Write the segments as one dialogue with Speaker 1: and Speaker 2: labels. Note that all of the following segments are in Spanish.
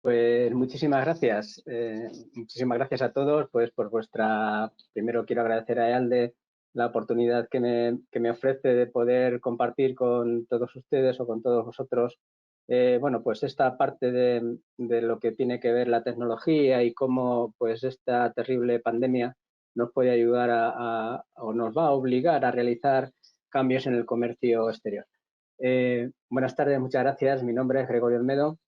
Speaker 1: Pues muchísimas gracias. Muchísimas gracias a todos pues, por vuestra... Primero quiero agradecer a EALDE la oportunidad que me ofrece de poder compartir con todos ustedes o con todos vosotros bueno, pues esta parte de lo que tiene que ver la tecnología y cómo pues esta terrible pandemia nos puede ayudar o nos va a obligar a realizar cambios en el comercio exterior. Buenas tardes, muchas gracias. Mi nombre es Gregorio Olmedo.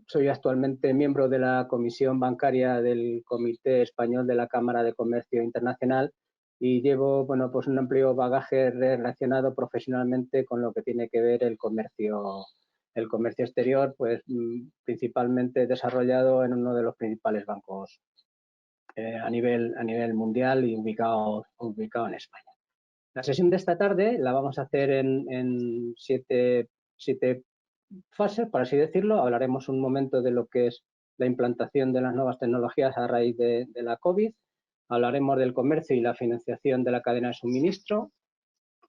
Speaker 1: Soy actualmente miembro de la Comisión Bancaria del Comité Español de la Cámara de Comercio Internacional y llevo bueno, pues un amplio bagaje relacionado profesionalmente con lo que tiene que ver el comercio exterior, pues principalmente desarrollado en uno de los principales bancos a nivel mundial y ubicado en España. La sesión de esta tarde la vamos a hacer en siete fases, por así decirlo. Hablaremos un momento de lo que es la implantación de las nuevas tecnologías a raíz de la COVID. Hablaremos del comercio y la financiación de la cadena de suministro.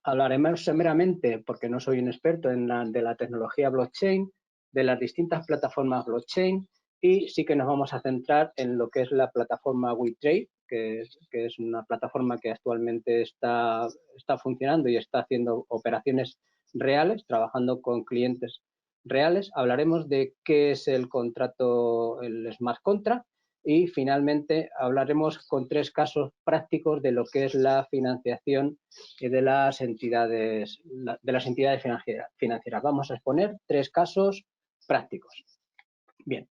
Speaker 1: Hablaremos someramente, porque no soy un experto de la tecnología blockchain, de las distintas plataformas blockchain y sí que nos vamos a centrar en lo que es la plataforma WeTrade, que es una plataforma que actualmente está funcionando y está haciendo operaciones reales, trabajando con clientes reales. Hablaremos de qué es el contrato, el smart contract, y finalmente hablaremos con 3 casos prácticos de lo que es la financiación de las entidades financieras. Vamos a exponer 3 casos prácticos. Bien,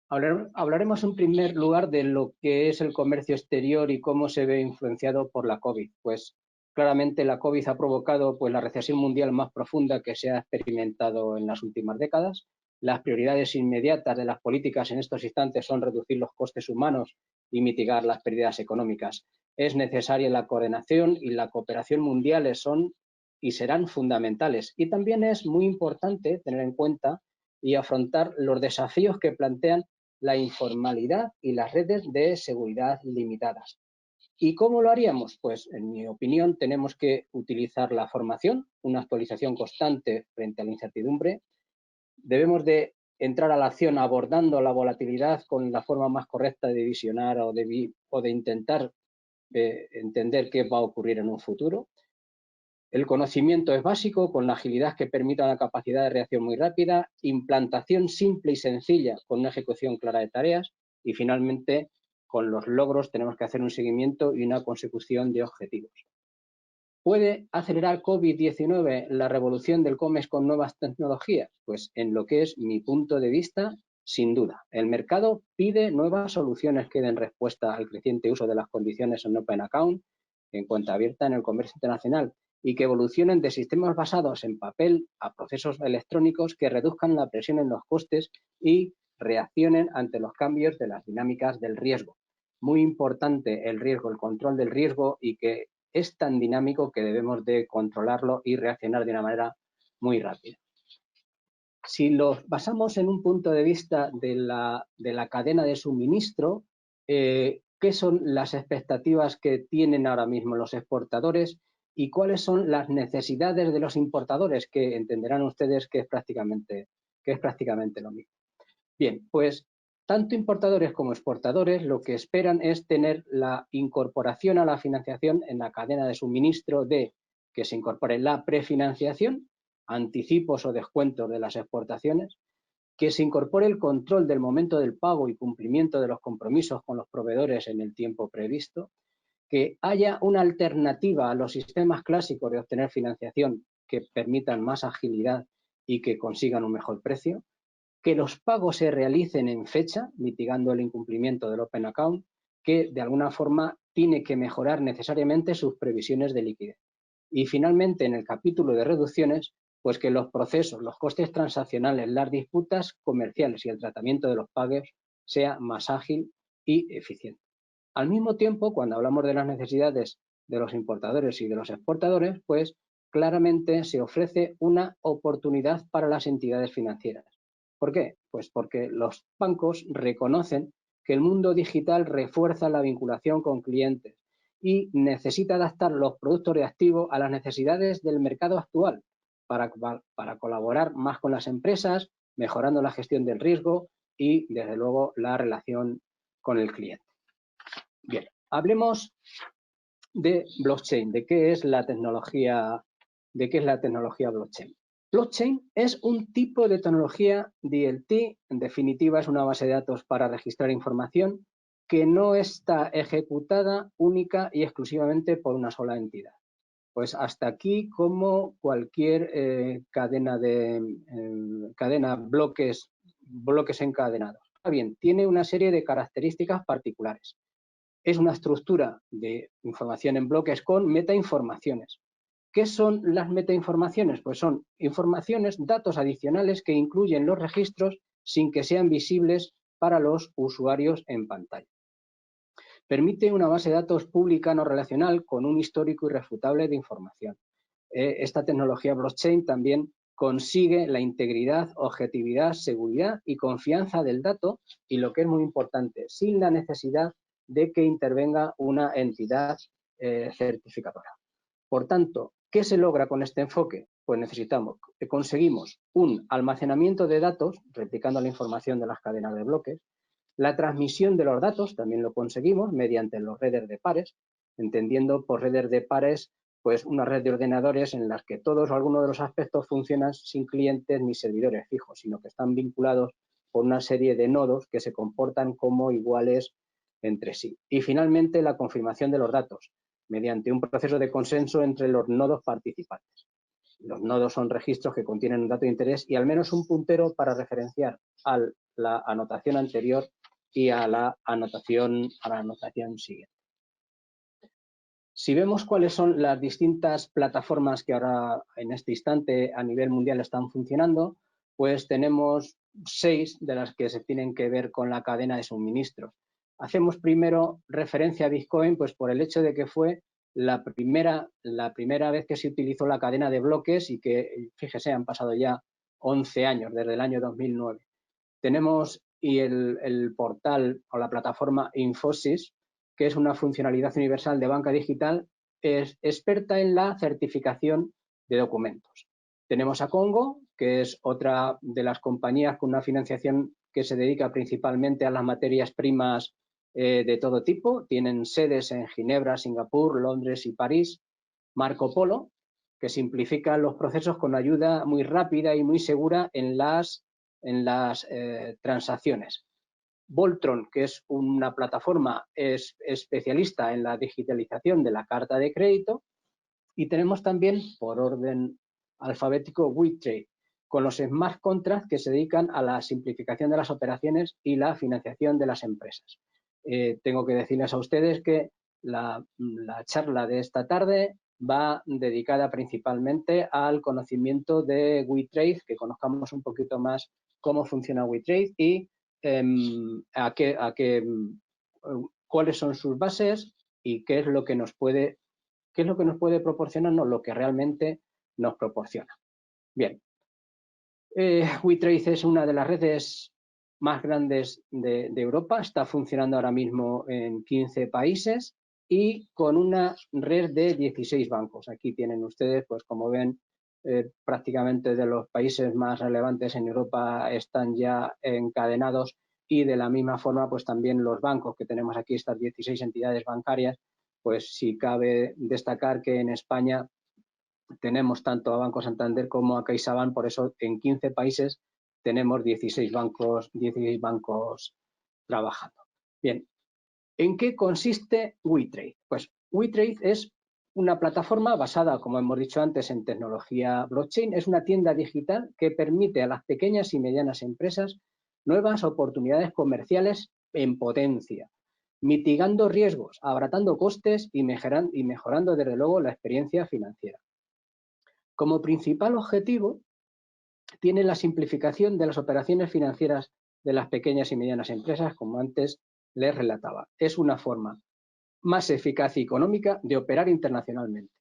Speaker 1: hablaremos en primer lugar de lo que es el comercio exterior y cómo se ve influenciado por la COVID. Pues claramente la COVID ha provocado pues, la recesión mundial más profunda que se ha experimentado en las últimas décadas. Las prioridades inmediatas de las políticas en estos instantes son reducir los costes humanos y mitigar las pérdidas económicas. Es necesaria la coordinación y la cooperación mundiales son y serán fundamentales. Y también es muy importante tener en cuenta y afrontar los desafíos que plantean la informalidad y las redes de seguridad limitadas. ¿Y cómo lo haríamos? Pues, en mi opinión, tenemos que utilizar la formación, una actualización constante frente a la incertidumbre. Debemos de entrar a la acción abordando la volatilidad con la forma más correcta de visionar o de intentar entender qué va a ocurrir en un futuro. El conocimiento es básico, con la agilidad que permita una capacidad de reacción muy rápida, implantación simple y sencilla con una ejecución clara de tareas y, finalmente, con los logros tenemos que hacer un seguimiento y una consecución de objetivos. ¿Puede acelerar COVID-19 la revolución del comercio con nuevas tecnologías? Pues en lo que es mi punto de vista, sin duda. El mercado pide nuevas soluciones que den respuesta al creciente uso de las condiciones en Open Account, en cuenta abierta en el comercio internacional, y que evolucionen de sistemas basados en papel a procesos electrónicos que reduzcan la presión en los costes y reaccionen ante los cambios de las dinámicas del riesgo. Muy importante el riesgo, el control del riesgo, y que es tan dinámico que debemos de controlarlo y reaccionar de una manera muy rápida. Si lo basamos en un punto de vista de la cadena de suministro, ¿qué son las expectativas que tienen ahora mismo los exportadores y cuáles son las necesidades de los importadores, que entenderán ustedes que es prácticamente lo mismo? Bien, pues tanto importadores como exportadores lo que esperan es tener la incorporación a la financiación en la cadena de suministro de que se incorpore la prefinanciación, anticipos o descuentos de las exportaciones, que se incorpore el control del momento del pago y cumplimiento de los compromisos con los proveedores en el tiempo previsto, que haya una alternativa a los sistemas clásicos de obtener financiación que permitan más agilidad y que consigan un mejor precio, que los pagos se realicen en fecha, mitigando el incumplimiento del Open Account, que de alguna forma tiene que mejorar necesariamente sus previsiones de liquidez. Y finalmente, en el capítulo de reducciones, pues que los procesos, los costes transaccionales, las disputas comerciales y el tratamiento de los pagos sea más ágil y eficiente. Al mismo tiempo, cuando hablamos de las necesidades de los importadores y de los exportadores, pues claramente se ofrece una oportunidad para las entidades financieras. ¿Por qué? Pues porque los bancos reconocen que el mundo digital refuerza la vinculación con clientes y necesita adaptar los productos de activo a las necesidades del mercado actual para colaborar más con las empresas, mejorando la gestión del riesgo y, desde luego, la relación con el cliente. Bien, hablemos de blockchain, de qué es la tecnología blockchain. Blockchain es un tipo de tecnología DLT, en definitiva es una base de datos para registrar información que no está ejecutada única y exclusivamente por una sola entidad. Pues hasta aquí como cualquier cadena bloques encadenados. Bien, tiene una serie de características particulares. Es una estructura de información en bloques con metainformaciones. ¿Qué son las metainformaciones? Pues son informaciones, datos adicionales que incluyen los registros sin que sean visibles para los usuarios en pantalla. Permite una base de datos pública no relacional con un histórico irrefutable de información. Esta tecnología blockchain también consigue la integridad, objetividad, seguridad y confianza del dato y, lo que es muy importante, sin la necesidad de que intervenga una entidad certificadora. Por tanto, ¿qué se logra con este enfoque? Pues conseguimos un almacenamiento de datos, replicando la información de las cadenas de bloques, la transmisión de los datos también lo conseguimos mediante los redes de pares, entendiendo por redes de pares pues una red de ordenadores en las que todos o algunos de los aspectos funcionan sin clientes ni servidores fijos, sino que están vinculados por una serie de nodos que se comportan como iguales entre sí. Y finalmente la confirmación de los datos mediante un proceso de consenso entre los nodos participantes. Los nodos son registros que contienen un dato de interés y al menos un puntero para referenciar a la anotación anterior y a la anotación siguiente. Si vemos cuáles son las distintas plataformas que ahora en este instante a nivel mundial están funcionando, pues tenemos 6 de las que se tienen que ver con la cadena de suministros. Hacemos primero referencia a Bitcoin, pues por el hecho de que fue la primera vez que se utilizó la cadena de bloques y que, fíjese, han pasado ya 11 años, desde el año 2009. Tenemos el portal o la plataforma Infosys, que es una funcionalidad universal de banca digital, es experta en la certificación de documentos. Tenemos a Congo, que es otra de las compañías con una financiación que se dedica principalmente a las materias primas de todo tipo. Tienen sedes en Ginebra, Singapur, Londres y París. Marco Polo, que simplifica los procesos con ayuda muy rápida y muy segura en las transacciones. Voltron, que es una plataforma especialista en la digitalización de la carta de crédito, y tenemos también, por orden alfabético, WeTrade, con los smart contracts que se dedican a la simplificación de las operaciones y la financiación de las empresas. Tengo que decirles a ustedes que la charla de esta tarde va dedicada principalmente al conocimiento de WeTrade, que conozcamos un poquito más cómo funciona WeTrade y cuáles son sus bases y qué es lo que nos puede proporcionar, no lo que realmente nos proporciona. Bien, WeTrade es una de las redes más grandes de Europa, está funcionando ahora mismo en 15 países y con una red de 16 bancos. Aquí tienen ustedes, pues como ven, prácticamente de los países más relevantes en Europa están ya encadenados y de la misma forma pues también los bancos que tenemos aquí, estas 16 entidades bancarias, pues sí cabe destacar que en España tenemos tanto a Banco Santander como a CaixaBank, por eso en 15 países tenemos 16 bancos trabajando. Bien, ¿en qué consiste WeTrade? Pues WeTrade es una plataforma basada, como hemos dicho antes, en tecnología blockchain. Es una tienda digital que permite a las pequeñas y medianas empresas nuevas oportunidades comerciales en potencia, mitigando riesgos, abaratando costes y mejorando, desde luego, la experiencia financiera. Como principal objetivo, tiene la simplificación de las operaciones financieras de las pequeñas y medianas empresas, como antes les relataba. Es una forma más eficaz y económica de operar internacionalmente.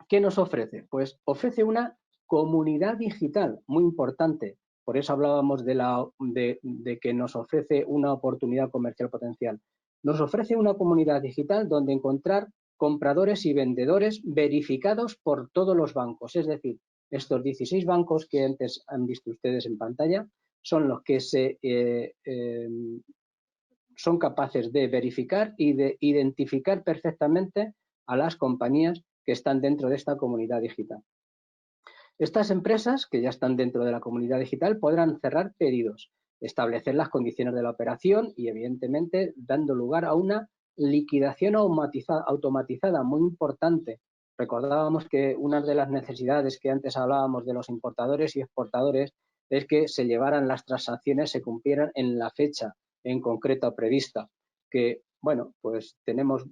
Speaker 1: ¿Qué nos ofrece? Pues ofrece una comunidad digital muy importante. Por eso hablábamos de que nos ofrece una oportunidad comercial potencial. Nos ofrece una comunidad digital donde encontrar compradores y vendedores verificados por todos los bancos. Es decir, Estos 16 bancos que antes han visto ustedes en pantalla son los que son capaces de verificar y de identificar perfectamente a las compañías que están dentro de esta comunidad digital. Estas empresas, que ya están dentro de la comunidad digital, podrán cerrar pedidos, establecer las condiciones de la operación y, evidentemente, dando lugar a una liquidación automatizada muy importante. Recordábamos que una de las necesidades que antes hablábamos de los importadores y exportadores es que se llevaran las transacciones, se cumplieran en la fecha en concreto prevista, que, bueno, pues tenemos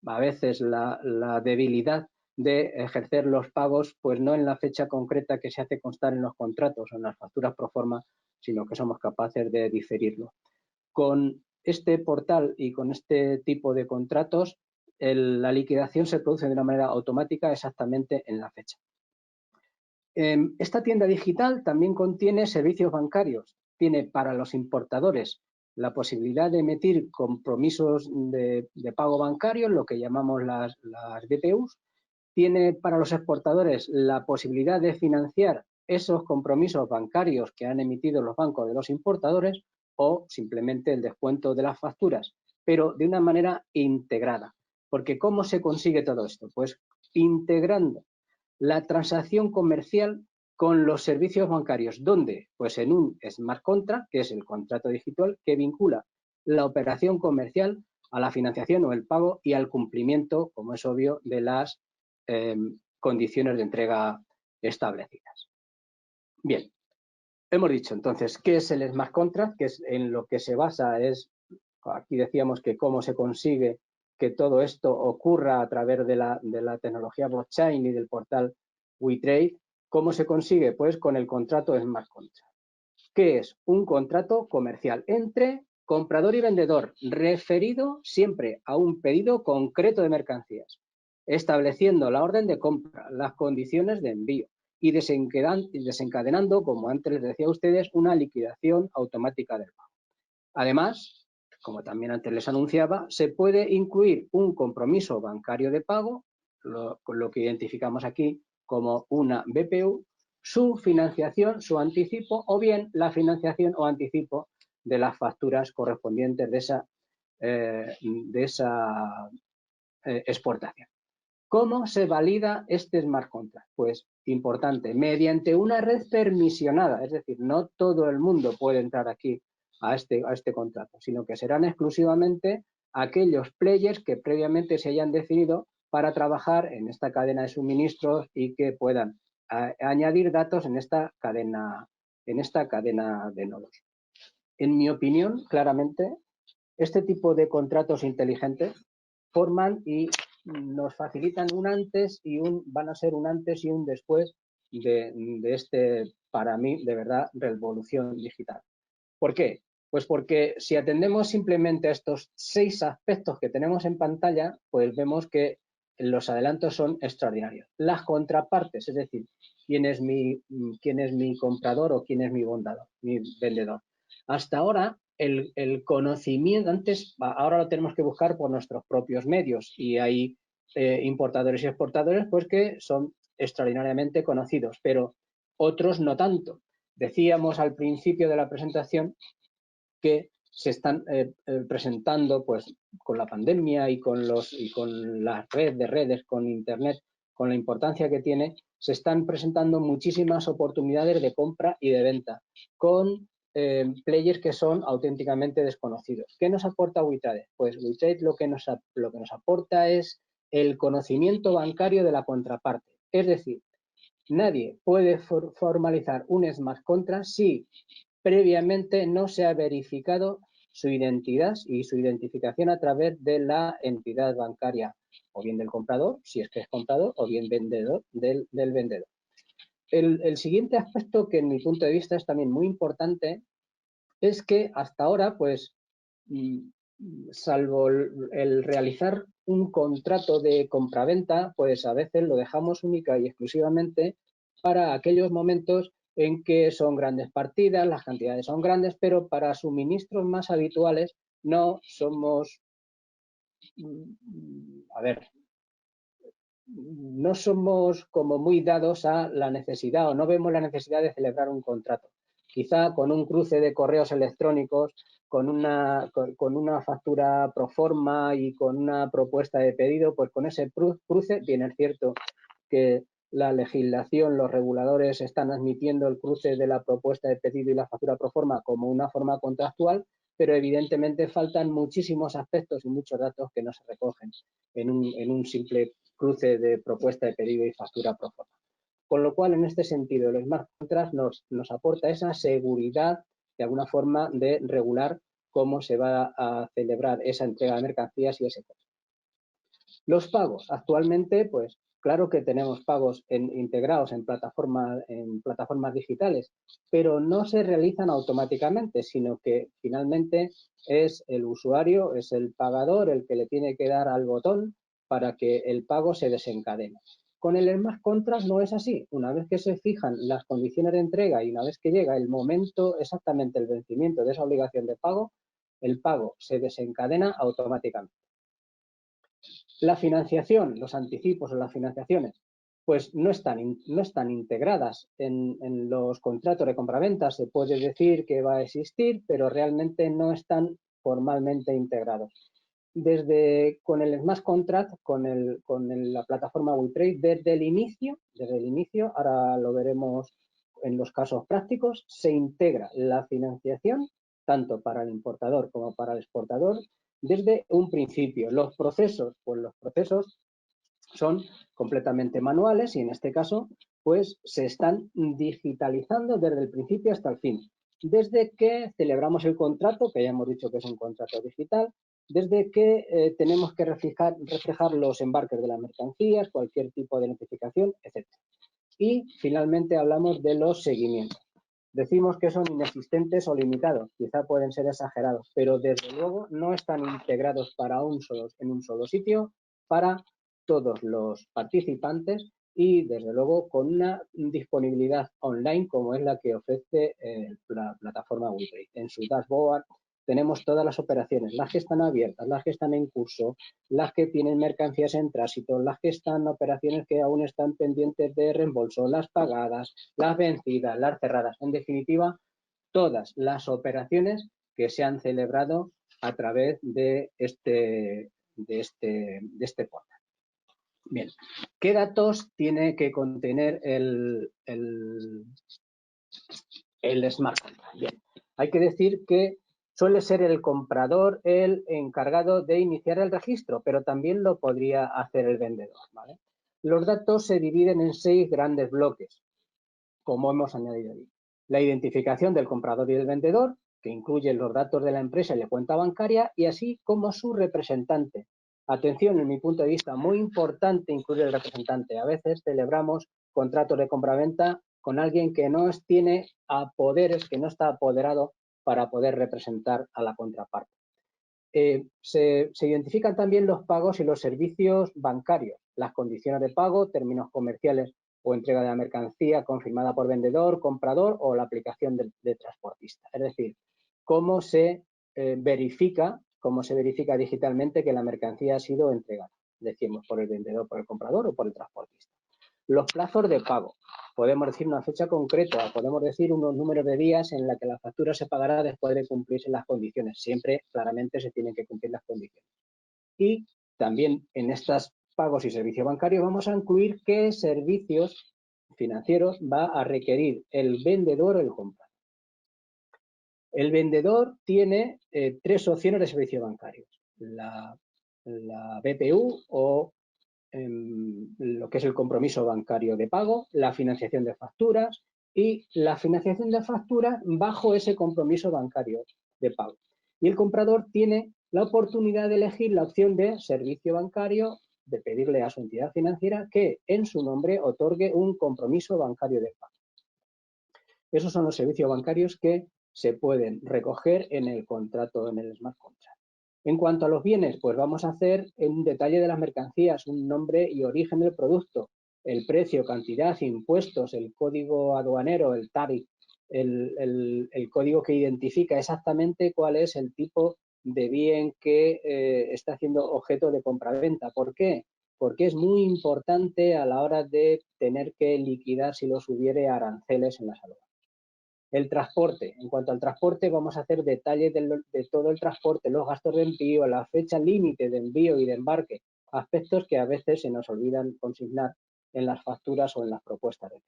Speaker 1: a veces la debilidad de ejercer los pagos, pues no en la fecha concreta que se hace constar en los contratos o en las facturas pro forma, sino que somos capaces de diferirlo. Con este portal y con este tipo de contratos, la liquidación se produce de una manera automática exactamente en la fecha. Esta tienda digital también contiene servicios bancarios. Tiene para los importadores la posibilidad de emitir compromisos de pago bancario, lo que llamamos las BPUs. Tiene para los exportadores la posibilidad de financiar esos compromisos bancarios que han emitido los bancos de los importadores o simplemente el descuento de las facturas, pero de una manera integrada. Porque ¿cómo se consigue todo esto? Pues integrando la transacción comercial con los servicios bancarios. ¿Dónde? Pues en un smart contract, que es el contrato digital que vincula la operación comercial a la financiación o el pago y al cumplimiento, como es obvio, de las condiciones de entrega establecidas. Bien, hemos dicho entonces qué es el smart contract, que es en lo que se basa aquí decíamos que cómo se consigue que todo esto ocurra a través de la tecnología blockchain y del portal WeTrade. ¿Cómo se consigue? Pues con el contrato smart contract, que es un contrato comercial entre comprador y vendedor, referido siempre a un pedido concreto de mercancías, estableciendo la orden de compra, las condiciones de envío y desencadenando, como antes les decía a ustedes, una liquidación automática del pago. Además, como también antes les anunciaba, se puede incluir un compromiso bancario de pago, lo que identificamos aquí como una BPU, su financiación, su anticipo o bien la financiación o anticipo de las facturas correspondientes de esa exportación. ¿Cómo se valida este smart contract? Pues importante, mediante una red permisionada, es decir, no todo el mundo puede entrar aquí a este contrato, sino que serán exclusivamente aquellos players que previamente se hayan decidido para trabajar en esta cadena de suministros y que puedan añadir datos en esta cadena de nodos. En mi opinión, claramente, este tipo de contratos inteligentes forman y nos facilitan van a ser un antes y un después de este, para mí, de verdad, revolución digital. ¿Por qué? Pues porque si atendemos simplemente a estos 6 aspectos que tenemos en pantalla, pues vemos que los adelantos son extraordinarios. Las contrapartes, es decir, quién es mi comprador o quién es mi vendedor. Hasta ahora, el conocimiento, ahora lo tenemos que buscar por nuestros propios medios y hay importadores y exportadores pues que son extraordinariamente conocidos, pero otros no tanto. Decíamos al principio de la presentación que se están presentando pues con la pandemia y con la red de redes, con Internet, con la importancia que tiene, se están presentando muchísimas oportunidades de compra y de venta con players que son auténticamente desconocidos. ¿Qué nos aporta WeTrade? Pues WeTrade lo que nos aporta es el conocimiento bancario de la contraparte. Es decir, nadie puede formalizar un smart contract si previamente no se ha verificado su identidad y su identificación a través de la entidad bancaria, o bien del comprador, si es que es comprador, o bien vendedor del vendedor. El siguiente aspecto que en mi punto de vista es también muy importante es que hasta ahora, pues, salvo el realizar un contrato de compraventa, pues a veces lo dejamos única y exclusivamente para aquellos momentos en que son grandes partidas, las cantidades son grandes, pero para suministros más habituales no somos, no somos como muy dados a la necesidad o no vemos la necesidad de celebrar un contrato. Quizá con un cruce de correos electrónicos, con una factura pro forma y con una propuesta de pedido, pues con ese cruce, bien es cierto que la legislación, los reguladores están admitiendo el cruce de la propuesta de pedido y la factura pro forma como una forma contractual, pero evidentemente faltan muchísimos aspectos y muchos datos que no se recogen en un simple cruce de propuesta de pedido y factura pro forma. Con lo cual, en este sentido, el smart contract nos aporta esa seguridad, de alguna forma, de regular cómo se va a celebrar esa entrega de mercancías y ese costo. Los pagos. Actualmente, pues, claro que tenemos pagos integrados en plataformas digitales, pero no se realizan automáticamente, sino que finalmente es el usuario, es el pagador el que le tiene que dar al botón para que el pago se desencadene. Con el smart contract no es así. Una vez que se fijan las condiciones de entrega y una vez que llega el momento, exactamente el vencimiento de esa obligación de pago, el pago se desencadena automáticamente. La financiación, los anticipos o las financiaciones, pues no están integradas en los contratos de compraventa. Se puede decir que va a existir, pero realmente no están formalmente integrados. Con el Smart Contract, con la plataforma WeTrade, desde el inicio, ahora lo veremos en los casos prácticos, se integra la financiación tanto para el importador como para el exportador desde un principio. Los procesos son completamente manuales y en este caso pues se están digitalizando desde el principio hasta el fin. Desde que celebramos el contrato, que ya hemos dicho que es un contrato digital, desde que tenemos que reflejar los embarques de las mercancías, cualquier tipo de notificación, etc. Y finalmente hablamos de los seguimientos. Decimos que son inexistentes o limitados, quizá pueden ser exagerados, pero desde luego no están integrados en un solo sitio para todos los participantes y desde luego con una disponibilidad online como es la que ofrece la plataforma WeTrade. En su dashboard tenemos todas las operaciones, las que están abiertas, las que están en curso, las que tienen mercancías en tránsito, las que están operaciones que aún están pendientes de reembolso, las pagadas, las vencidas, las cerradas. En definitiva, todas las operaciones que se han celebrado a través de este portal. Bien, ¿qué datos tiene que contener el Smart Contract? Bien, hay que decir que suele ser el comprador el encargado de iniciar el registro, pero también lo podría hacer el vendedor, ¿vale? Los datos se dividen en 6 grandes bloques, como hemos añadido ahí. La identificación del comprador y del vendedor, que incluye los datos de la empresa y la cuenta bancaria, y así como su representante. Atención, en mi punto de vista, muy importante incluir el representante. A veces celebramos contratos de compraventa con alguien que no tiene poderes, que no está apoderado para poder representar a la contraparte. Se identifican también los pagos y los servicios bancarios, las condiciones de pago, términos comerciales o entrega de la mercancía confirmada por vendedor, comprador o la aplicación de transportista. Es decir, cómo se verifica digitalmente que la mercancía ha sido entregada, decimos por el vendedor, por el comprador o por el transportista. Los plazos de pago. Podemos decir una fecha concreta, podemos decir unos números de días en la que la factura se pagará después de cumplirse las condiciones. Siempre, claramente, se tienen que cumplir las condiciones. Y también en estos pagos y servicios bancarios vamos a incluir qué servicios financieros va a requerir el vendedor o el comprador. El vendedor tiene 3 opciones de servicio bancario. La BPU o lo que es el compromiso bancario de pago, la financiación de facturas y la financiación de facturas bajo ese compromiso bancario de pago. Y el comprador tiene la oportunidad de elegir la opción de servicio bancario, de pedirle a su entidad financiera que en su nombre otorgue un compromiso bancario de pago. Esos son los servicios bancarios que se pueden recoger en el contrato, en el Smart Contract. En cuanto a los bienes, pues vamos a hacer un detalle de las mercancías, un nombre y origen del producto, el precio, cantidad, impuestos, el código aduanero, el tariff, el código que identifica exactamente cuál es el tipo de bien que está siendo objeto de compraventa. ¿Por qué? porque es muy importante a la hora de tener que liquidar, si los hubiere, aranceles en las aduanas. El transporte. En cuanto al transporte, vamos a hacer detalles de todo el transporte, los gastos de envío, la fecha límite de envío y de embarque, aspectos que a veces se nos olvidan consignar en las facturas o en las propuestas de ley.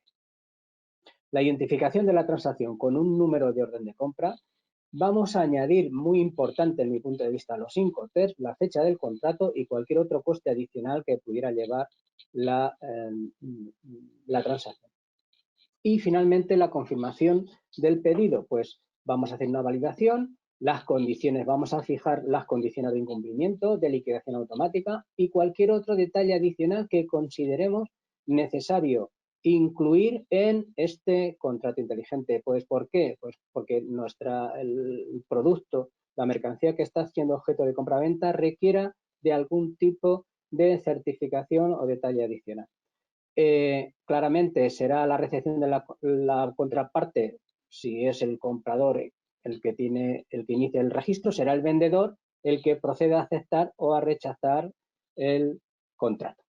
Speaker 1: La identificación de la transacción con un número de orden de compra. Vamos a añadir, muy importante en mi punto de vista, los incoterms, la fecha del contrato y cualquier otro coste adicional que pudiera llevar la transacción. Y finalmente la confirmación del pedido, pues vamos a hacer una validación, las condiciones, vamos a fijar las condiciones de incumplimiento, de liquidación automática y cualquier otro detalle adicional que consideremos necesario incluir en este contrato inteligente. Pues ¿por qué? Pues porque el producto, la mercancía que está siendo objeto de compraventa requiera de algún tipo de certificación o detalle adicional. Claramente será la recepción de la contraparte, si es el comprador el que inicia el registro, será el vendedor el que proceda a aceptar o a rechazar el contrato.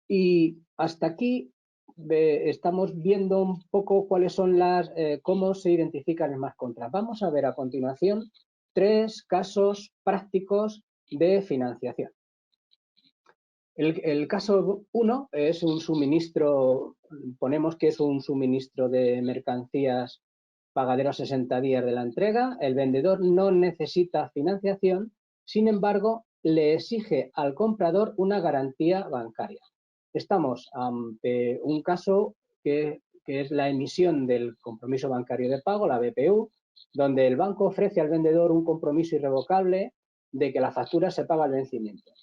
Speaker 1: Y hasta aquí estamos viendo un poco cuáles son cómo se identifican el smart contract. Vamos a ver a continuación 3 casos prácticos de financiación. El caso 1 es un suministro, ponemos que es un suministro de mercancías pagadero a 60 días de la entrega. El vendedor no necesita financiación, sin embargo, le exige al comprador una garantía bancaria. Estamos ante un caso que es la emisión del compromiso bancario de pago, la BPU, donde el banco ofrece al vendedor un compromiso irrevocable de que la factura se paga al vencimiento.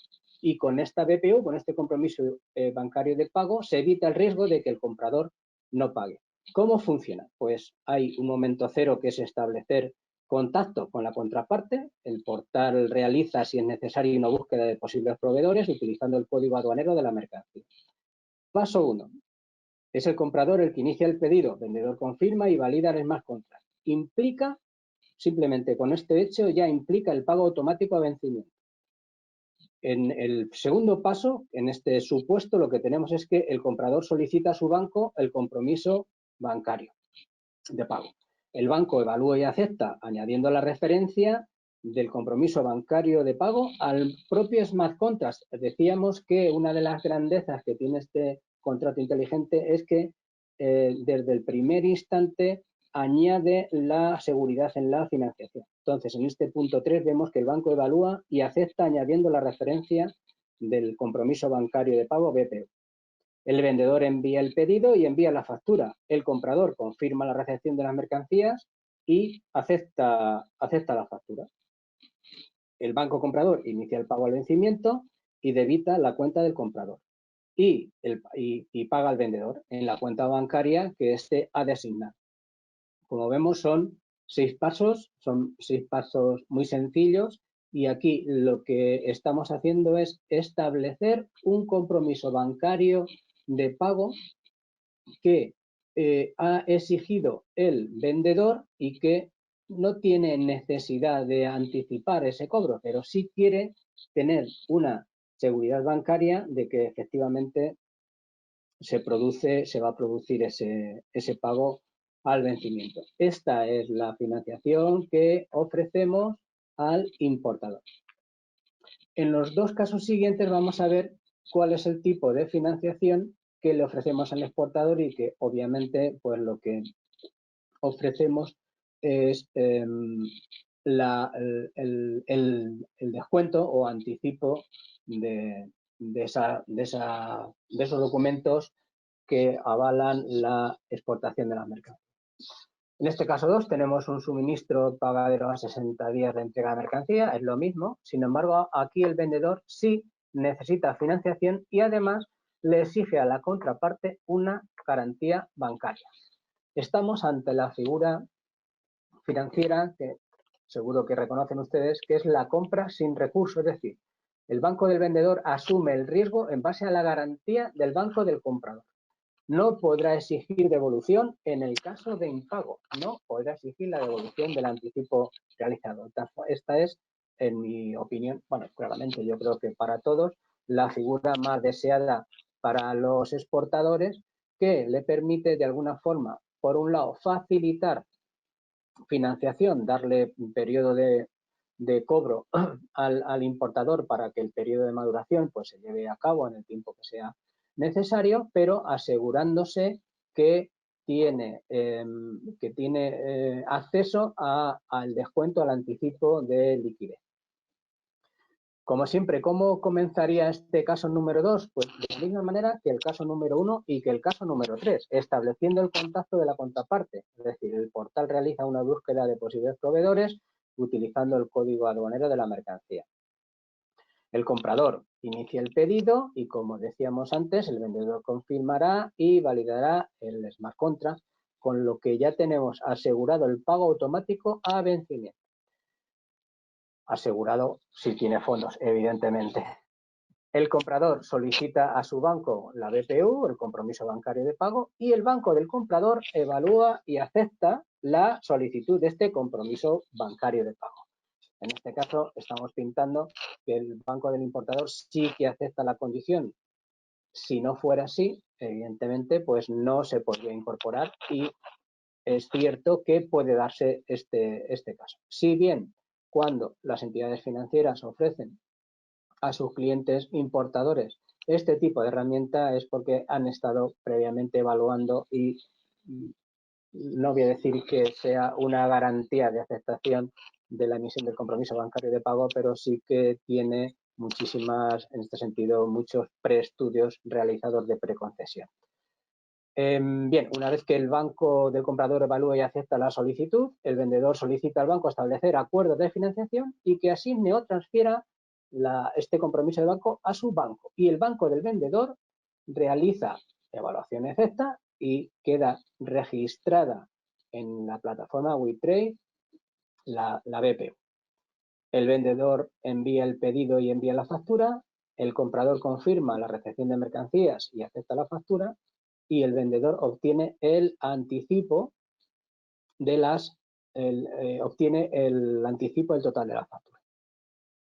Speaker 1: Y con esta BPU, con este compromiso bancario de pago, se evita el riesgo de que el comprador no pague. ¿Cómo funciona? Pues hay un momento cero que es establecer contacto con la contraparte. El portal realiza, si es necesario, una búsqueda de posibles proveedores utilizando el código aduanero de la mercancía. Paso 1. Es el comprador el que inicia el pedido. Vendedor confirma y valida el smart contract. Implica, simplemente con este hecho, ya implica el pago automático a vencimiento. En el segundo paso, en este supuesto, lo que tenemos es que el comprador solicita a su banco el compromiso bancario de pago. El banco evalúa y acepta, añadiendo la referencia del compromiso bancario de pago al propio smart contract. Decíamos que una de las grandezas que tiene este contrato inteligente es que desde el primer instante añade la seguridad en la financiación. Entonces, en este punto 3 vemos que el banco evalúa y acepta añadiendo la referencia del compromiso bancario de pago BPO. El vendedor envía el pedido y envía la factura. El comprador confirma la recepción de las mercancías y acepta la factura. El banco comprador inicia el pago al vencimiento y debita la cuenta del comprador y paga al vendedor en la cuenta bancaria que éste ha de asignar. Como vemos, son 6 pasos muy sencillos y aquí lo que estamos haciendo es establecer un compromiso bancario de pago que ha exigido el vendedor y que no tiene necesidad de anticipar ese cobro, pero sí quiere tener una seguridad bancaria de que efectivamente se va a producir ese pago al vencimiento. Esta es la financiación que ofrecemos al importador. En los 2 casos siguientes vamos a ver cuál es el tipo de financiación que le ofrecemos al exportador y que obviamente pues lo que ofrecemos es el descuento o anticipo de esos documentos que avalan la exportación de las mercancías. En este caso 2 tenemos un suministro pagadero a 60 días de entrega de mercancía, es lo mismo. Sin embargo, aquí el vendedor sí necesita financiación y además le exige a la contraparte una garantía bancaria. Estamos ante la figura financiera que seguro que reconocen ustedes, que es la compra sin recurso, es decir, el banco del vendedor asume el riesgo en base a la garantía del banco del comprador. No podrá exigir devolución en el caso de impago, no podrá exigir la devolución del anticipo realizado. Esta es, en mi opinión, bueno, claramente yo creo que para todos, la figura más deseada para los exportadores, que le permite de alguna forma, por un lado, facilitar financiación, darle un periodo de cobro al importador para que el periodo de maduración pues se lleve a cabo en el tiempo que sea necesario, pero asegurándose que tiene acceso al descuento, al anticipo de liquidez. Como siempre, ¿cómo comenzaría este caso número 2? Pues de la misma manera que el caso número 1 y que el caso número 3, estableciendo el contacto de la contraparte. Es decir, el portal realiza una búsqueda de posibles proveedores utilizando el código aduanero de la mercancía. El comprador inicia el pedido y, como decíamos antes, el vendedor confirmará y validará el smart contract, con lo que ya tenemos asegurado el pago automático a vencimiento. Asegurado si tiene fondos, evidentemente. El comprador solicita a su banco la BPU, el compromiso bancario de pago, y el banco del comprador evalúa y acepta la solicitud de este compromiso bancario de pago. En este caso, estamos pintando que el banco del importador sí que acepta la condición. Si no fuera así, evidentemente, pues no se podría incorporar y es cierto que puede darse este caso. Si bien cuando las entidades financieras ofrecen a sus clientes importadores este tipo de herramienta es porque han estado previamente evaluando y no voy a decir que sea una garantía de aceptación de la emisión del compromiso bancario de pago, pero sí que tiene muchísimas, en este sentido, muchos preestudios realizados de preconcesión. Bien, una vez que el banco del comprador evalúa y acepta la solicitud, el vendedor solicita al banco establecer acuerdos de financiación y que asigne o transfiera este compromiso del banco a su banco. Y el banco del vendedor realiza evaluación efecta y queda registrada en la plataforma WeTrade la BPU. El vendedor envía el pedido y envía la factura, el comprador confirma la recepción de mercancías y acepta la factura, y el vendedor obtiene el anticipo obtiene el anticipo del total de la factura.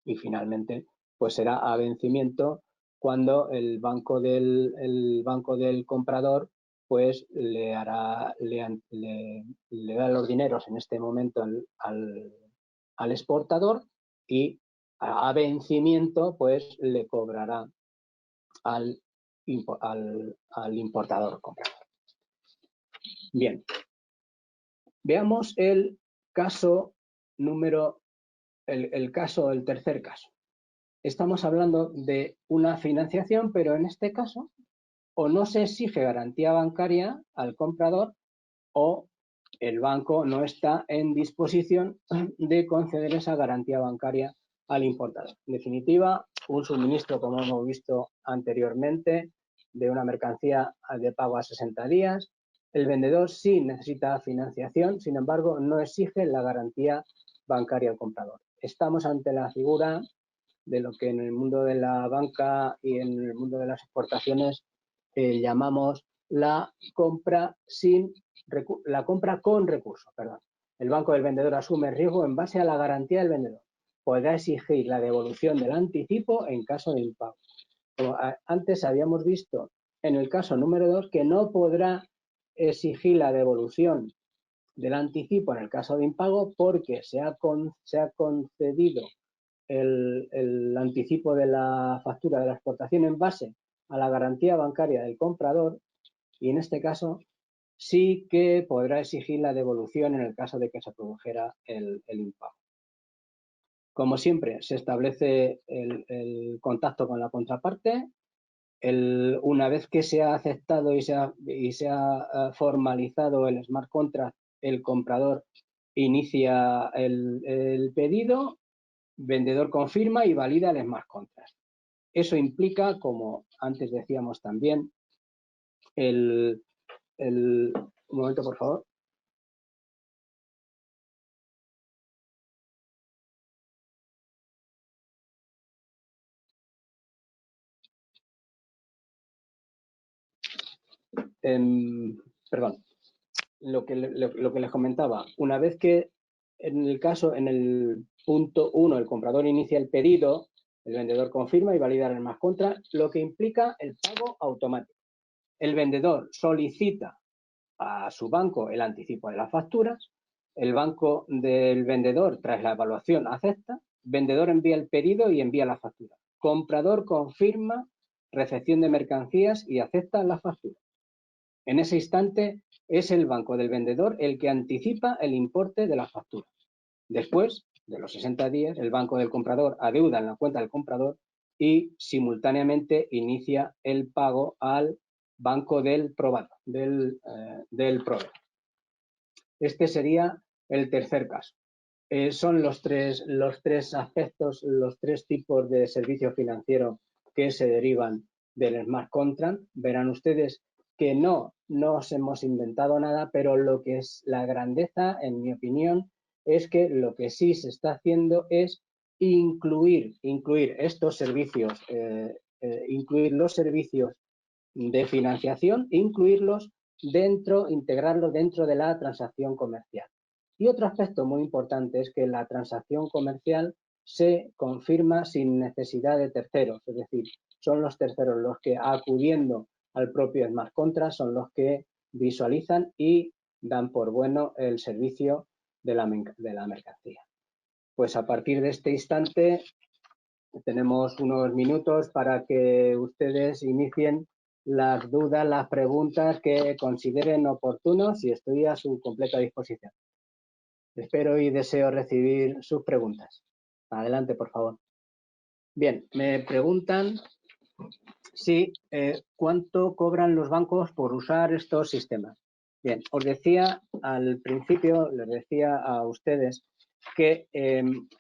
Speaker 1: Y finalmente, pues será a vencimiento cuando el banco del comprador pues le da los dineros en este momento al exportador y a vencimiento pues le cobrará al importador comprador. Bien, veamos el tercer caso. Estamos hablando de una financiación, pero en este caso o no se exige garantía bancaria al comprador o el banco no está en disposición de conceder esa garantía bancaria al importador. En definitiva, un suministro, como hemos visto anteriormente, de una mercancía de pago a 60 días. El vendedor sí necesita financiación, sin embargo, no exige la garantía bancaria al comprador. Estamos ante la figura de lo que en el mundo de la banca y en el mundo de las exportaciones llamamos la compra con recurso. Perdón. El banco del vendedor asume el riesgo en base a la garantía del vendedor. Podrá exigir la devolución del anticipo en caso de impago. Como antes habíamos visto en el caso número 2 que no podrá exigir la devolución del anticipo en el caso de impago porque se ha concedido el anticipo de la factura de la exportación en base a la garantía bancaria del comprador y en este caso sí que podrá exigir la devolución en el caso de que se produjera el impago. Como siempre, se establece el contacto con la contraparte. Una vez que se ha aceptado y se ha formalizado el smart contract, el comprador inicia el pedido, vendedor confirma y valida el smart contract. Eso implica, como antes decíamos también, un momento, por favor. Perdón, lo que les comentaba, una vez que en el punto 1 el comprador inicia el pedido, El vendedor confirma y valida el smart contract, lo que implica el pago automático. El vendedor solicita a su banco el anticipo de las facturas, el banco del vendedor, tras la evaluación, acepta, vendedor envía el pedido y envía la factura. Comprador confirma recepción de mercancías y acepta la factura. En ese instante es el banco del vendedor el que anticipa el importe de las facturas. Después de los 60 días, el banco del comprador adeuda en la cuenta del comprador y simultáneamente inicia el pago al banco del proveedor. Este sería el tercer caso. Son los tres aspectos, los tres tipos de servicio financiero que se derivan del smart contract. Verán ustedes que no nos hemos inventado nada, pero lo que es la grandeza, en mi opinión, es que lo que sí se está haciendo es incluir estos servicios, incluir los servicios de financiación, integrarlos dentro de la transacción comercial. Y otro aspecto muy importante es que la transacción comercial se confirma sin necesidad de terceros, es decir, son los terceros los que, acudiendo al propio smart contract, son los que visualizan y dan por bueno el servicio de la mercancía. Pues a partir de este instante tenemos unos minutos para que ustedes inicien las dudas, las preguntas que consideren oportunos y estoy a su completa disposición. Espero y deseo recibir sus preguntas. Adelante, por favor. Bien, me preguntan si cuánto cobran los bancos por usar estos sistemas. Bien, os decía al principio, les decía a ustedes que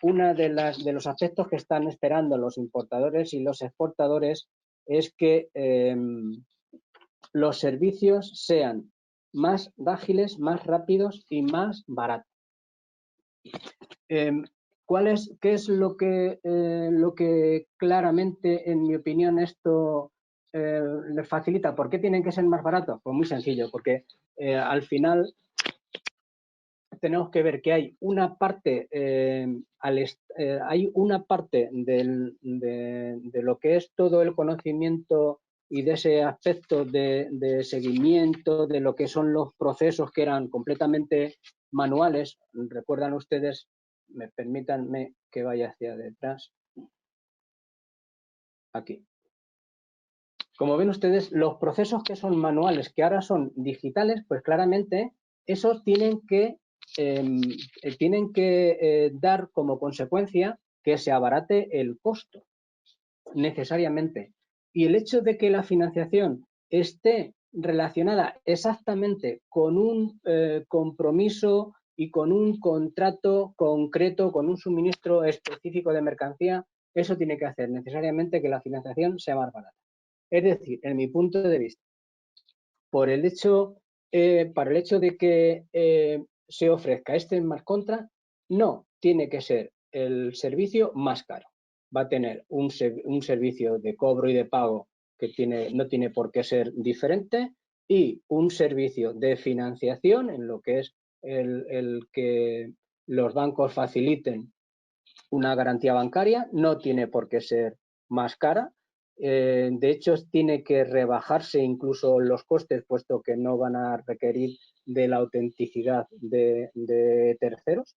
Speaker 1: uno de los aspectos que están esperando los importadores y los exportadores es que los servicios sean más ágiles, más rápidos y más baratos. ¿Qué es lo que claramente, en mi opinión, esto les facilita? ¿Por qué tienen que ser más baratos? Pues muy sencillo, porque al final tenemos que ver que hay una parte, de lo que es todo el conocimiento y de ese aspecto de seguimiento de lo que son los procesos que eran completamente manuales. ¿Recuerdan ustedes? Permítanme que vaya hacia detrás. Aquí. Como ven ustedes, los procesos que son manuales, que ahora son digitales, pues claramente esos tienen que dar como consecuencia que se abarate el costo, necesariamente. Y el hecho de que la financiación esté relacionada exactamente con un compromiso y con un contrato concreto, con un suministro específico de mercancía, eso tiene que hacer necesariamente que la financiación sea más barata. Es decir, en mi punto de vista, para el hecho de que se ofrezca este smart contract, no tiene que ser el servicio más caro. Va a tener un servicio de cobro y de pago que no tiene por qué ser diferente y un servicio de financiación en lo que es el que los bancos faciliten una garantía bancaria, no tiene por qué ser más cara. De hecho, tiene que rebajarse incluso los costes, puesto que no van a requerir de la autenticidad de terceros.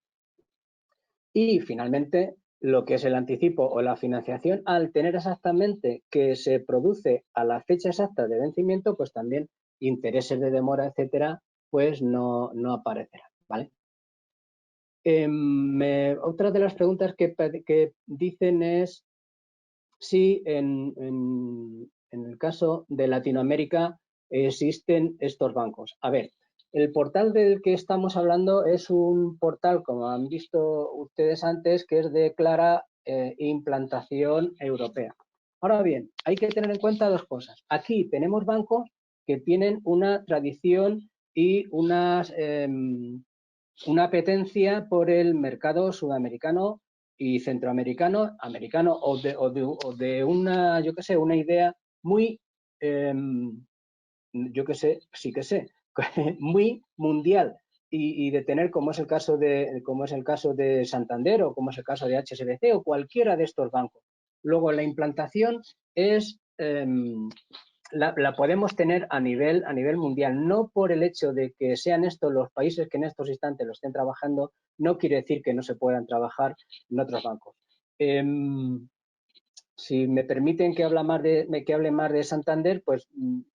Speaker 1: Y finalmente, lo que es el anticipo o la financiación, al tener exactamente que se produce a la fecha exacta de vencimiento, pues también intereses de demora, etcétera, pues no aparecerán, ¿vale? Otra de las preguntas que dicen es si en el caso de Latinoamérica existen estos bancos. A ver, el portal del que estamos hablando es un portal, como han visto ustedes antes, que es de clara implantación europea. Ahora bien, hay que tener en cuenta dos cosas. Aquí tenemos bancos que tienen una tradición y una apetencia por el mercado sudamericano y centroamericano, americano o de una, yo qué sé, una idea muy, yo qué sé, sí que sé, muy mundial y de tener como es el caso de Santander o como es el caso de HSBC o cualquiera de estos bancos. Luego, la implantación es, la podemos tener a nivel mundial. No por el hecho de que sean estos los países que en estos instantes lo estén trabajando, no quiere decir que no se puedan trabajar en otros bancos. Si me permiten que hable más de Santander, pues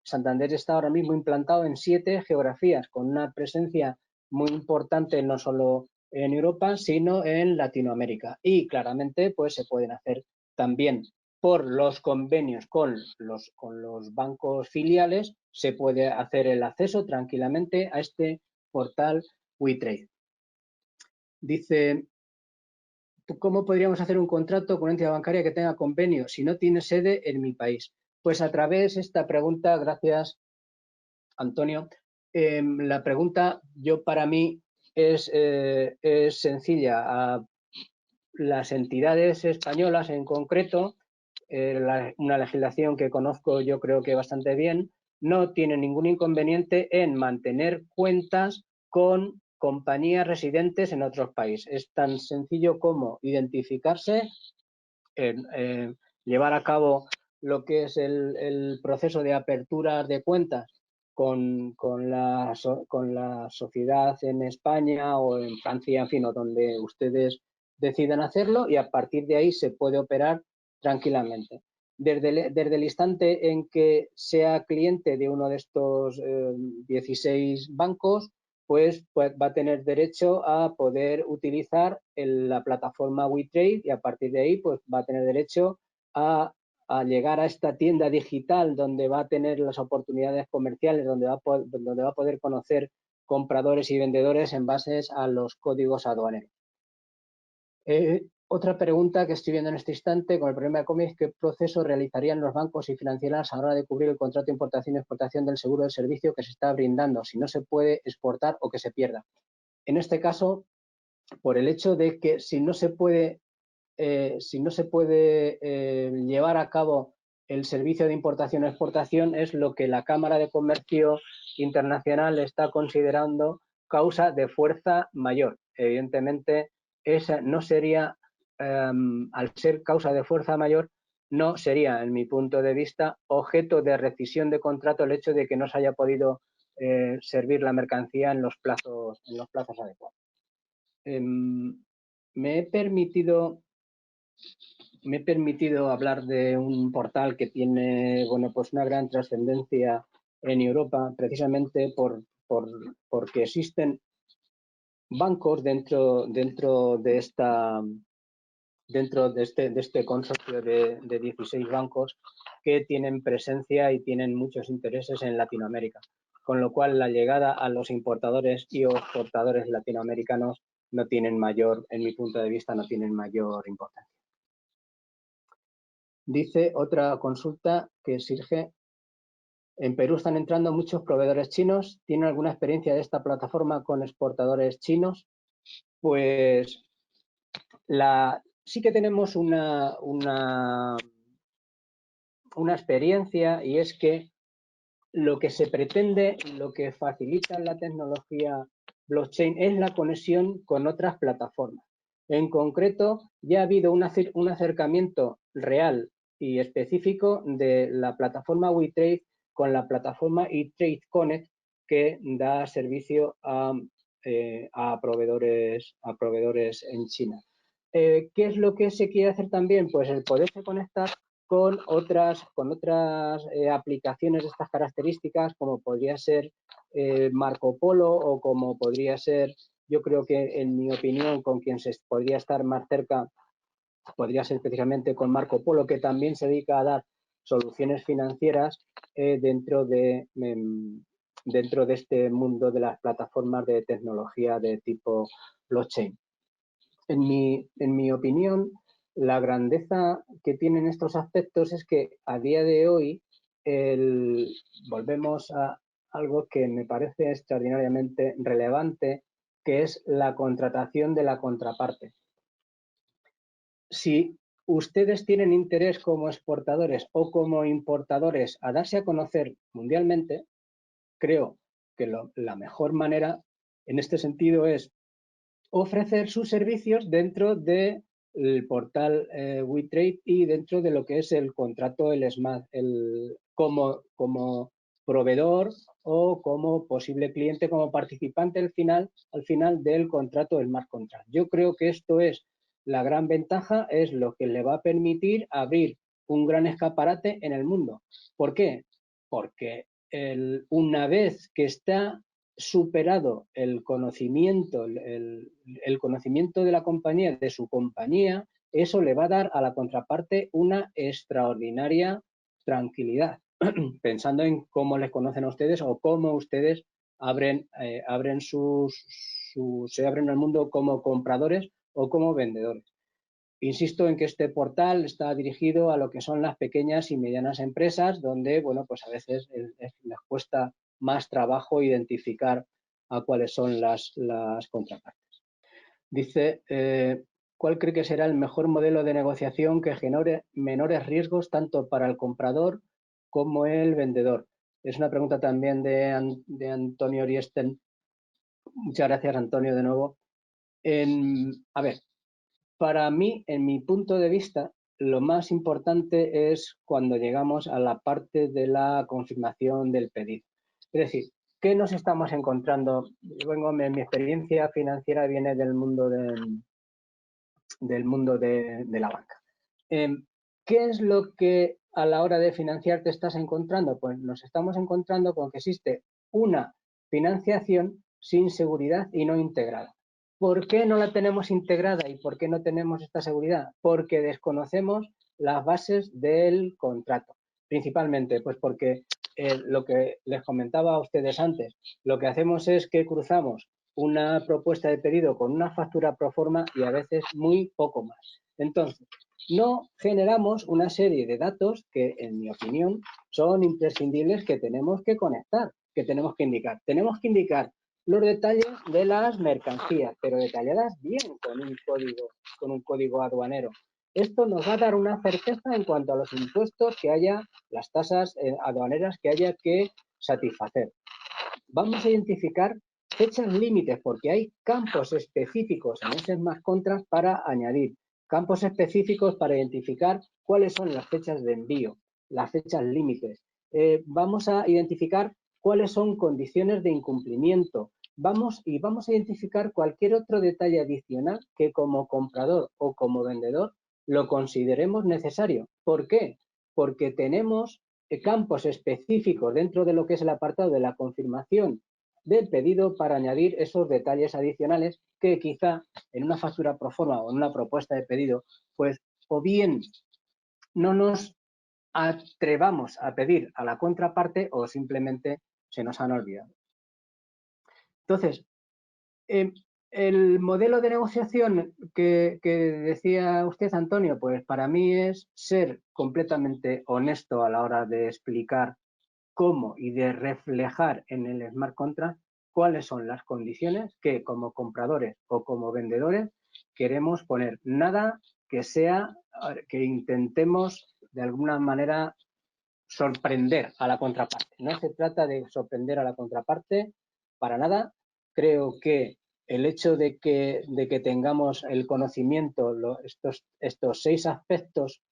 Speaker 1: Santander está ahora mismo implantado en 7 geografías, con una presencia muy importante no solo en Europa, sino en Latinoamérica. Y claramente, pues se pueden hacer también por los convenios con los bancos filiales, se puede hacer el acceso tranquilamente a este portal WeTrade. Dice, ¿cómo podríamos hacer un contrato con una entidad bancaria que tenga convenio si no tiene sede en mi país? Pues a través de esta pregunta, gracias Antonio, la pregunta para mí es sencilla. Las entidades españolas en concreto, una legislación que conozco yo creo que bastante bien, no tienen ningún inconveniente en mantener cuentas con compañías residentes en otros países. Es tan sencillo como identificarse, llevar a cabo lo que es el proceso de apertura de cuentas con la sociedad en España o en Francia, en fin, o donde ustedes decidan hacerlo, y a partir de ahí se puede operar tranquilamente. Desde el instante en que sea cliente de uno de estos 16 bancos, pues va a tener derecho a poder utilizar la plataforma WeTrade, y a partir de ahí pues va a tener derecho a llegar a esta tienda digital donde va a tener las oportunidades comerciales, donde va a poder conocer compradores y vendedores en base a los códigos aduaneros. Otra pregunta que estoy viendo en este instante con el problema de COVID: ¿qué proceso realizarían los bancos y financieras a la hora de cubrir el contrato de importación y exportación del seguro del servicio que se está brindando si no se puede exportar o que se pierda? En este caso, por el hecho de que si no se puede llevar a cabo el servicio de importación o exportación, es lo que la Cámara de Comercio Internacional está considerando causa de fuerza mayor. Evidentemente, esa no sería, al ser causa de fuerza mayor, no sería, en mi punto de vista, objeto de rescisión de contrato el hecho de que no se haya podido servir la mercancía en los plazos adecuados. Me he permitido hablar de un portal que tiene, bueno, pues una gran trascendencia en Europa, precisamente porque existen bancos dentro de este consorcio de 16 bancos que tienen presencia y tienen muchos intereses en Latinoamérica, con lo cual la llegada a los importadores y exportadores latinoamericanos no tienen en mi punto de vista, no tienen mayor importancia. Dice otra consulta que surge: en Perú están entrando muchos proveedores chinos. ¿Tienen alguna experiencia de esta plataforma con exportadores chinos? Pues sí que tenemos una experiencia, y es que lo que se pretende, lo que facilita la tecnología blockchain es la conexión con otras plataformas. En concreto, ya ha habido un acercamiento real y específico de la plataforma WeTrade con la plataforma eTrade Connect, que da servicio a proveedores en China. ¿Qué es lo que se quiere hacer también? Pues el poderse conectar con otras aplicaciones de estas características, como podría ser Marco Polo, o como podría ser, yo creo que en mi opinión, con quien se podría estar más cerca, podría ser precisamente con Marco Polo, que también se dedica a dar soluciones financieras dentro de este mundo de las plataformas de tecnología de tipo blockchain. En mi opinión, la grandeza que tienen estos aspectos es que a día de hoy volvemos a algo que me parece extraordinariamente relevante, que es la contratación de la contraparte. Si ustedes tienen interés como exportadores o como importadores a darse a conocer mundialmente, creo que la mejor manera en este sentido es ofrecer sus servicios dentro de el portal WeTrade y dentro de lo que es el contrato, el SMART, como proveedor o como posible cliente, como participante al final del contrato del Smart Contract. Yo creo que esto es la gran ventaja, es lo que le va a permitir abrir un gran escaparate en el mundo. ¿Por qué? Porque una vez que está superado el conocimiento de la compañía, de su compañía, eso le va a dar a la contraparte una extraordinaria tranquilidad, pensando en cómo les conocen a ustedes o cómo ustedes se abren al mundo como compradores o como vendedores. Insisto en que este portal está dirigido a lo que son las pequeñas y medianas empresas, donde, bueno, pues a veces les cuesta más trabajo identificar a cuáles son las contrapartes. Dice, ¿cuál cree que será el mejor modelo de negociación que genere menores riesgos tanto para el comprador como el vendedor? Es una pregunta también de Antonio Oriesten. Muchas gracias, Antonio, de nuevo. A ver, para mí, en mi punto de vista, lo más importante es cuando llegamos a la parte de la confirmación del pedido. Es decir, ¿qué nos estamos encontrando? Mi experiencia financiera viene del mundo de la banca. ¿Qué es lo que a la hora de financiar te estás encontrando? Pues nos estamos encontrando con que existe una financiación sin seguridad y no integrada. ¿Por qué no la tenemos integrada y por qué no tenemos esta seguridad? Porque desconocemos las bases del contrato. Principalmente, pues porque lo que les comentaba a ustedes antes, lo que hacemos es que cruzamos una propuesta de pedido con una factura pro forma y a veces muy poco más. Entonces, no generamos una serie de datos que, en mi opinión, son imprescindibles que tenemos que conectar, que tenemos que indicar. Tenemos que indicar los detalles de las mercancías, pero detalladas bien con un código aduanero. Esto nos va a dar una certeza en cuanto a los impuestos que haya, las tasas aduaneras que haya que satisfacer. Vamos a identificar fechas límites, porque hay campos específicos en ese Smart Contract para añadir, campos específicos para identificar cuáles son las fechas de envío, las fechas límites. Vamos a identificar cuáles son condiciones de incumplimiento. Vamos a identificar cualquier otro detalle adicional que como comprador o como vendedor lo consideremos necesario. ¿Por qué? Porque tenemos campos específicos dentro de lo que es el apartado de la confirmación del pedido para añadir esos detalles adicionales que quizá en una factura pro forma o en una propuesta de pedido, pues o bien no nos atrevamos a pedir a la contraparte o simplemente se nos han olvidado. Entonces, el modelo de negociación que decía usted, Antonio, pues para mí es ser completamente honesto a la hora de explicar cómo y de reflejar en el Smart Contract cuáles son las condiciones que como compradores o como vendedores queremos poner. Nada que que intentemos de alguna manera sorprender a la contraparte. No se trata de sorprender a la contraparte para nada. Creo que el hecho de que tengamos el conocimiento, estos 6 aspectos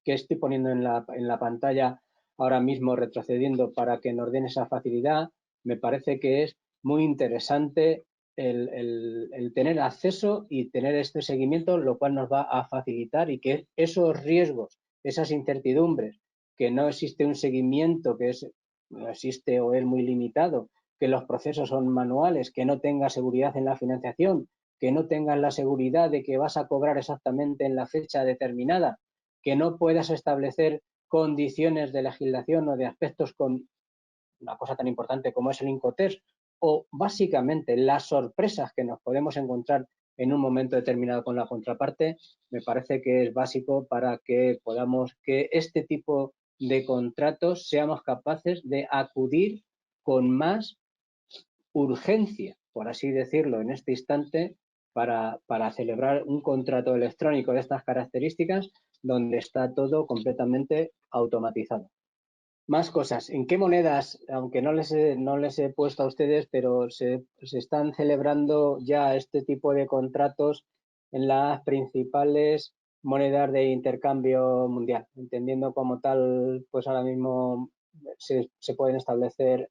Speaker 1: que estoy poniendo en la pantalla ahora mismo, retrocediendo para que nos den esa facilidad, me parece que es muy interesante el tener acceso y tener este seguimiento, lo cual nos va a facilitar y que esos riesgos, esas incertidumbres, que no existe un seguimiento, no existe o es muy limitado, que los procesos son manuales, que no tenga seguridad en la financiación, que no tengas la seguridad de que vas a cobrar exactamente en la fecha determinada, que no puedas establecer condiciones de legislación o de aspectos con una cosa tan importante como es el Incoterms, o básicamente las sorpresas que nos podemos encontrar en un momento determinado con la contraparte, me parece que es básico para que podamos, que este tipo de contratos seamos capaces de acudir con más urgencia, por así decirlo, en este instante, para celebrar un contrato electrónico de estas características donde está todo completamente automatizado. Más cosas. ¿En qué monedas, aunque no les he puesto a ustedes, pero se están celebrando ya este tipo de contratos en las principales monedas de intercambio mundial, entendiendo como tal, pues ahora mismo se pueden establecer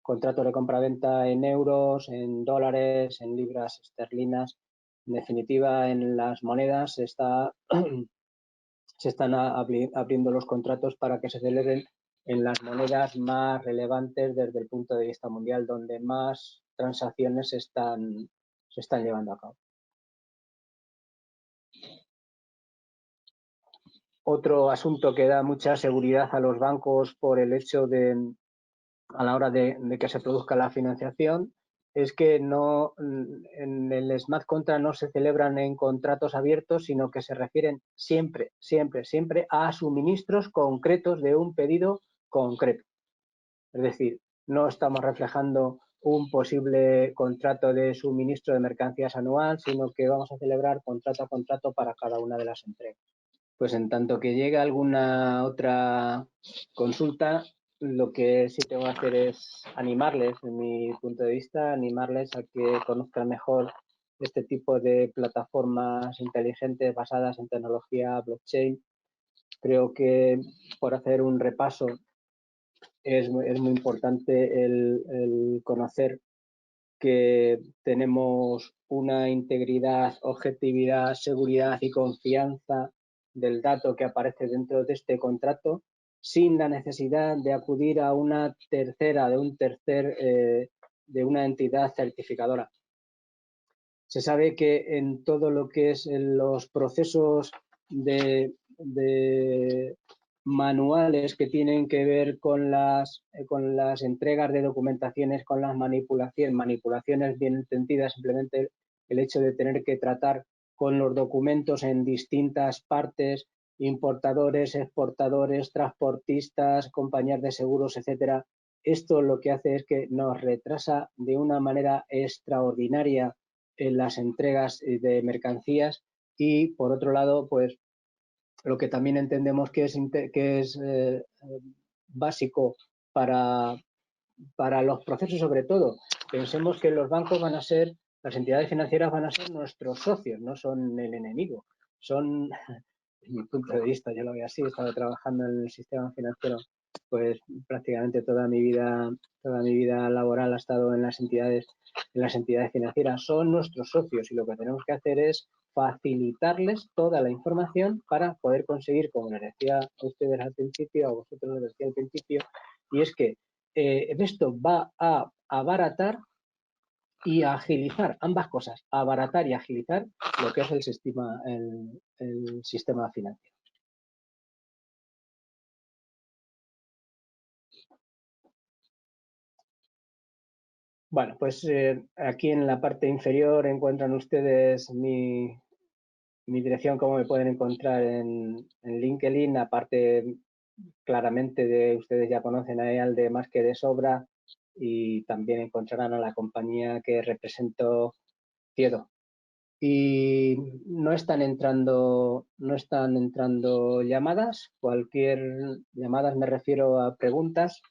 Speaker 1: contratos de compraventa en euros, en dólares, en libras esterlinas. En definitiva, en las monedas se están abriendo los contratos para que se celebren en las monedas más relevantes desde el punto de vista mundial, donde más transacciones se están llevando a cabo. Otro asunto que da mucha seguridad a los bancos por el hecho de, a la hora de que se produzca la financiación, es que no, en el smart contract no se celebran en contratos abiertos, sino que se refieren siempre a suministros concretos de un pedido concreto. Es decir, no estamos reflejando un posible contrato de suministro de mercancías anual, sino que vamos a celebrar contrato a contrato para cada una de las entregas. Pues en tanto que llegue alguna otra consulta, lo que sí tengo que hacer es animarles, en mi punto de vista, animarles a que conozcan mejor este tipo de plataformas inteligentes basadas en tecnología blockchain. Creo que, por hacer un repaso, es muy importante el conocer que tenemos una integridad, objetividad, seguridad y confianza del dato que aparece dentro de este contrato, sin la necesidad de acudir a una tercera, de una entidad certificadora. Se sabe que en todo lo que es en los procesos de manuales que tienen que ver con las entregas de documentaciones, con las manipulaciones bien entendidas, simplemente el hecho de tener que tratar con los documentos en distintas partes, importadores, exportadores, transportistas, compañías de seguros, etcétera. Esto lo que hace es que nos retrasa de una manera extraordinaria en las entregas de mercancías y, por otro lado, pues lo que también entendemos que es básico para los procesos, sobre todo. Pensemos que los bancos van a ser, las entidades financieras van a ser nuestros socios, no son el enemigo. Son, desde mi punto de vista, yo lo veo así, he estado trabajando en el sistema financiero pues prácticamente toda mi vida laboral ha estado en las entidades financieras. Son nuestros socios y lo que tenemos que hacer es facilitarles toda la información para poder conseguir, como les decía a ustedes al principio, a vosotros les decía al principio, y es que esto va a abaratar y a agilizar ambas cosas, abaratar y agilizar lo que es el sistema financiero. Bueno, pues aquí en la parte inferior encuentran ustedes mi dirección, cómo me pueden encontrar en LinkedIn, aparte claramente de ustedes ya conocen a EAL de más que de sobra, y también encontrarán a la compañía que represento, Ciedo. Y no están entrando llamadas, llamadas me refiero a preguntas.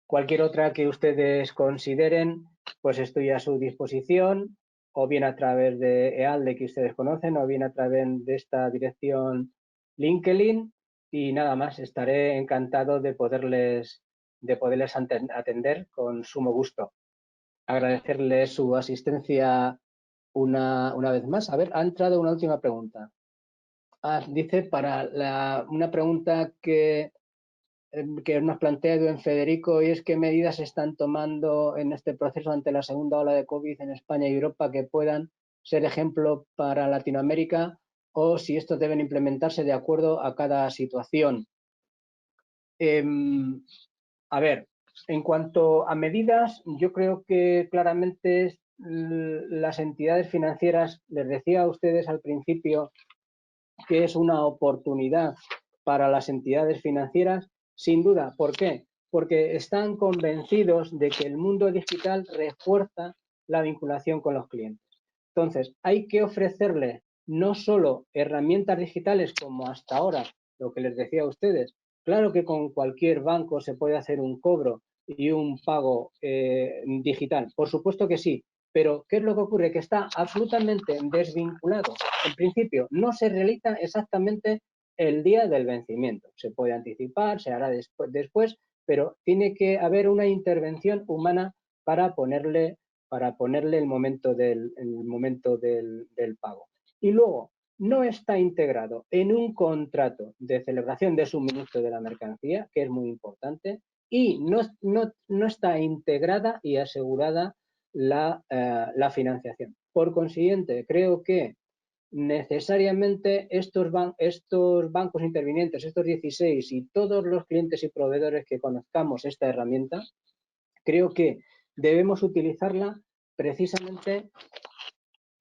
Speaker 1: Cualquier otra que ustedes consideren, pues estoy a su disposición, o bien a través de EALDE que ustedes conocen, o bien a través de esta dirección LinkedIn, y nada más, estaré encantado de poderles atender con sumo gusto. Agradecerles su asistencia una vez más. A ver, ha entrado una última pregunta. Dice una pregunta que nos plantea Edwin Federico, y es qué medidas se están tomando en este proceso ante la segunda ola de COVID en España y Europa que puedan ser ejemplo para Latinoamérica, o si estos deben implementarse de acuerdo a cada situación. A ver, en cuanto a medidas, yo creo que claramente las entidades financieras, les decía a ustedes al principio que es una oportunidad para las entidades financieras, sin duda. ¿Por qué? Porque están convencidos de que el mundo digital refuerza la vinculación con los clientes. Entonces, hay que ofrecerles no solo herramientas digitales como hasta ahora, lo que les decía a ustedes. Claro que con cualquier banco se puede hacer un cobro y un pago digital. Por supuesto que sí, Pero, ¿qué es lo que ocurre? Que está absolutamente desvinculado. En principio, no se realiza exactamente el día del vencimiento. Se puede anticipar, se hará después, pero tiene que haber una intervención humana para ponerle el momento del pago. Y luego, no está integrado en un contrato de celebración de suministro de la mercancía, que es muy importante, y no está integrada y asegurada la financiación. Por consiguiente, creo que necesariamente estos bancos intervinientes, estos 16 y todos los clientes y proveedores que conozcamos esta herramienta, creo que debemos utilizarla precisamente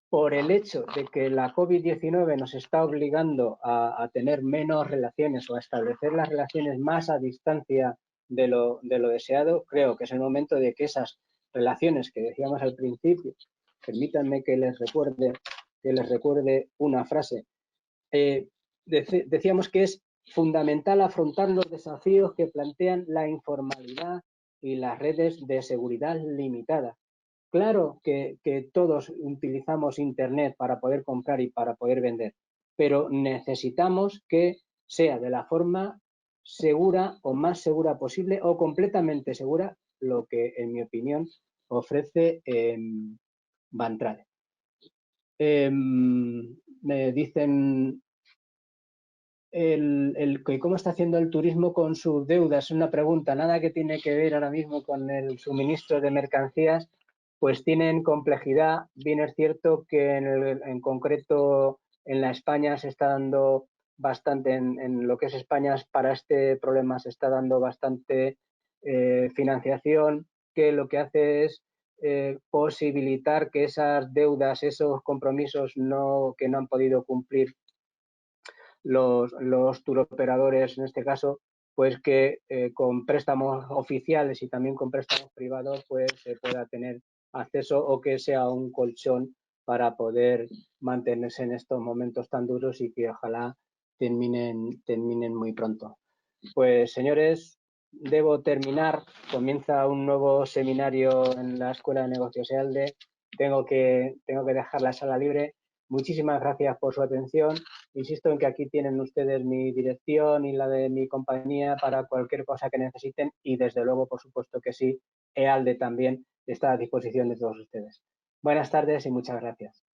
Speaker 1: por el hecho de que la COVID-19 nos está obligando a tener menos relaciones o a establecer las relaciones más a distancia de lo deseado. Creo que es el momento de que esas relaciones que decíamos al principio, permítanme que les recuerde una frase. Decíamos que es fundamental afrontar los desafíos que plantean la informalidad y las redes de seguridad limitada. Claro que todos utilizamos Internet para poder comprar y para poder vender, pero necesitamos que sea de la forma segura o más segura posible o completamente segura, lo que en mi opinión ofrece Bantrade. Me dicen cómo está haciendo el turismo con sus deudas. Es una pregunta, nada que tiene que ver ahora mismo con el suministro de mercancías, pues tienen complejidad. Bien es cierto que en concreto en la España se está dando bastante, en lo que es España, para este problema se está dando bastante financiación, que lo que hace es posibilitar que esas deudas, esos compromisos que no han podido cumplir los turoperadores, en este caso, pues que con préstamos oficiales y también con préstamos privados, pues se pueda tener acceso o que sea un colchón para poder mantenerse en estos momentos tan duros y que ojalá terminen muy pronto. Pues señores, debo terminar. Comienza un nuevo seminario en la Escuela de Negocios EALDE. Tengo que dejar la sala libre. Muchísimas gracias por su atención. Insisto en que aquí tienen ustedes mi dirección y la de mi compañía para cualquier cosa que necesiten y desde luego, por supuesto que sí, EALDE también está a disposición de todos ustedes. Buenas tardes y muchas gracias.